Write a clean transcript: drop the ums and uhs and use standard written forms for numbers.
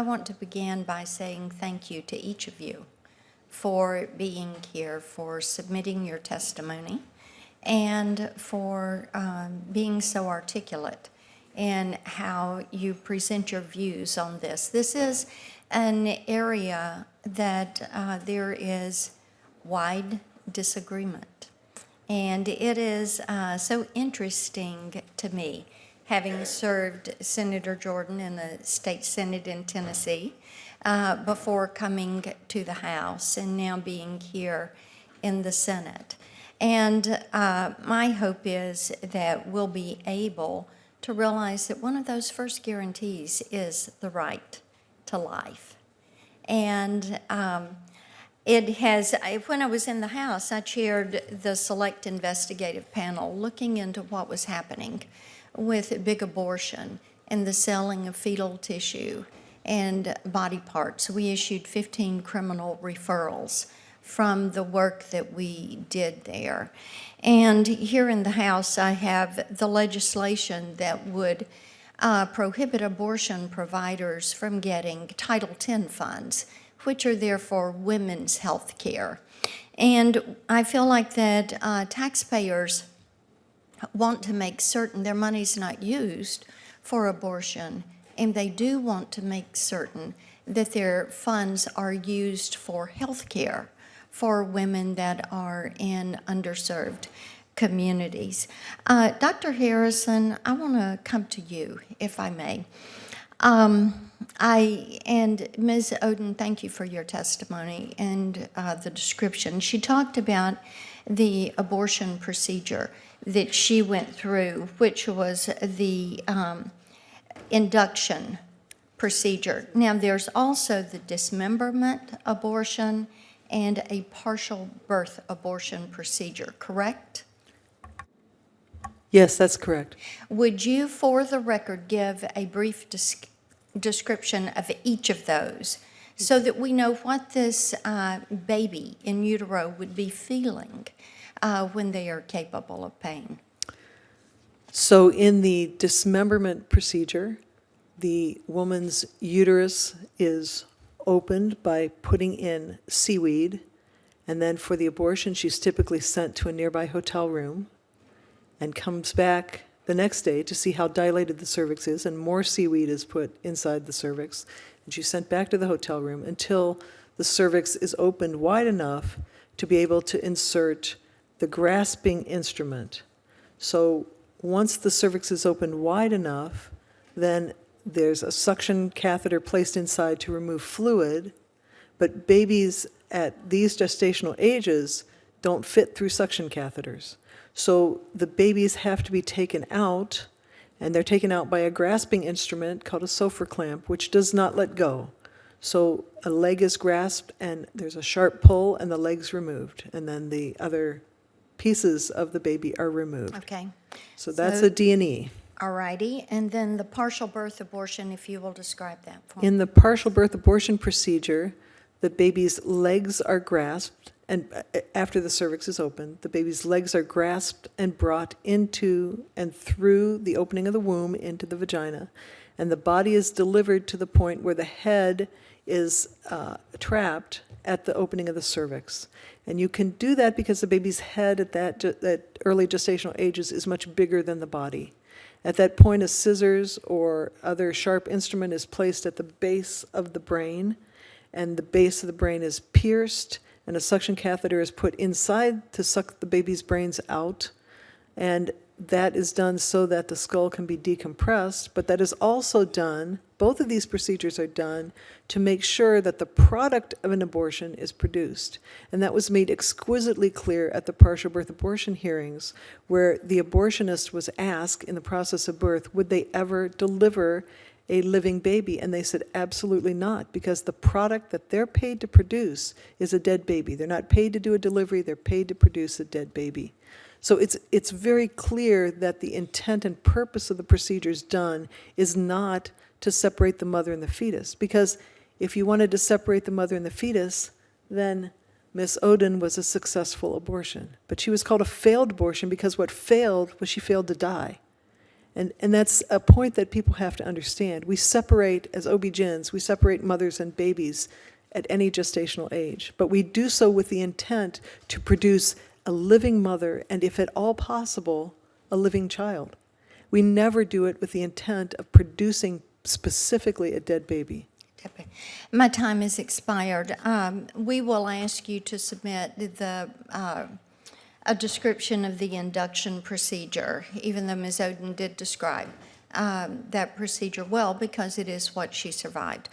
I want to begin by saying thank you to each of you for being here, for submitting your testimony, and for being so articulate in how you present your views on this. This is an area that there is wide disagreement. And it is so interesting to me, having served Senator Jordan in the state Senate in Tennessee before coming to the House and now being here in the Senate. And my hope is that we'll be able to realize that one of those first guarantees is the right to life. And it has, when I was in the House, I chaired the select investigative panel looking into what was happening with big abortion and the selling of fetal tissue and body parts. We issued 15 criminal referrals from the work that we did there. And here in the House, I have the legislation that would prohibit abortion providers from getting Title X funds, which are there for women's health care. And I feel like that taxpayers want to make certain their money's not used for abortion, and they do want to make certain that their funds are used for health care for women that are in underserved communities. Dr. Harrison, I want to come to you, if I may. And Ms. Oden, thank you for your testimony and the description. She talked about the abortion procedure that she went through, which was the induction procedure. Now, there's also the dismemberment abortion and a partial birth abortion procedure, correct? Yes, that's correct. Would you, for the record, give a brief description of each of those so that we know what this baby in utero would be feeling when they are capable of pain? So in the dismemberment procedure, the woman's uterus is opened by putting in seaweed, and then for the abortion, she's typically sent to a nearby hotel room and comes back the next day to see how dilated the cervix is, and more seaweed is put inside the cervix, and she's sent back to the hotel room until the cervix is opened wide enough to be able to insert the grasping instrument. So once the cervix is opened wide enough, then there's a suction catheter placed inside to remove fluid, but babies at these gestational ages don't fit through suction catheters. So the babies have to be taken out, and they're taken out by a grasping instrument called a Sofer clamp, which does not let go. So a leg is grasped, and there's a sharp pull, and the leg's removed, and then the other pieces of the baby are removed. Okay. So that's a D&E. All righty. And then the partial birth abortion, if you will describe that for me. In the partial birth abortion procedure, the baby's legs are grasped, and after the cervix is opened, the baby's legs are grasped and brought into and through the opening of the womb into the vagina, and the body is delivered to the point where the head is trapped at the opening of the cervix. And you can do that because the baby's head at that early gestational ages is much bigger than the body. At that point, a scissors or other sharp instrument is placed at the base of the brain, and the base of the brain is pierced, and a suction catheter is put inside to suck the baby's brains out. And that is done so that the skull can be decompressed, but that is also done, both of these procedures are done to make sure that the product of an abortion is produced. And that was made exquisitely clear at the partial birth abortion hearings, where the abortionist was asked in the process of birth, would they ever deliver a living baby? And they said absolutely not, because the product that they're paid to produce is a dead baby. They're not paid to do a delivery, they're paid to produce a dead baby. So it's very clear that the intent and purpose of the procedures done is not to separate the mother and the fetus, because if you wanted to separate the mother and the fetus, then Miss Oden was a successful abortion. But she was called a failed abortion because what failed was she failed to die. And that's a point that people have to understand. We separate, as OB-GYNs, we separate mothers and babies at any gestational age, but we do so with the intent to produce a living mother and, if at all possible, a living child. We never do it with the intent of producing specifically a dead baby. My time has expired. We will ask you to submit a description of the induction procedure, even though Ms. Oden did describe that procedure well, because it is what she survived.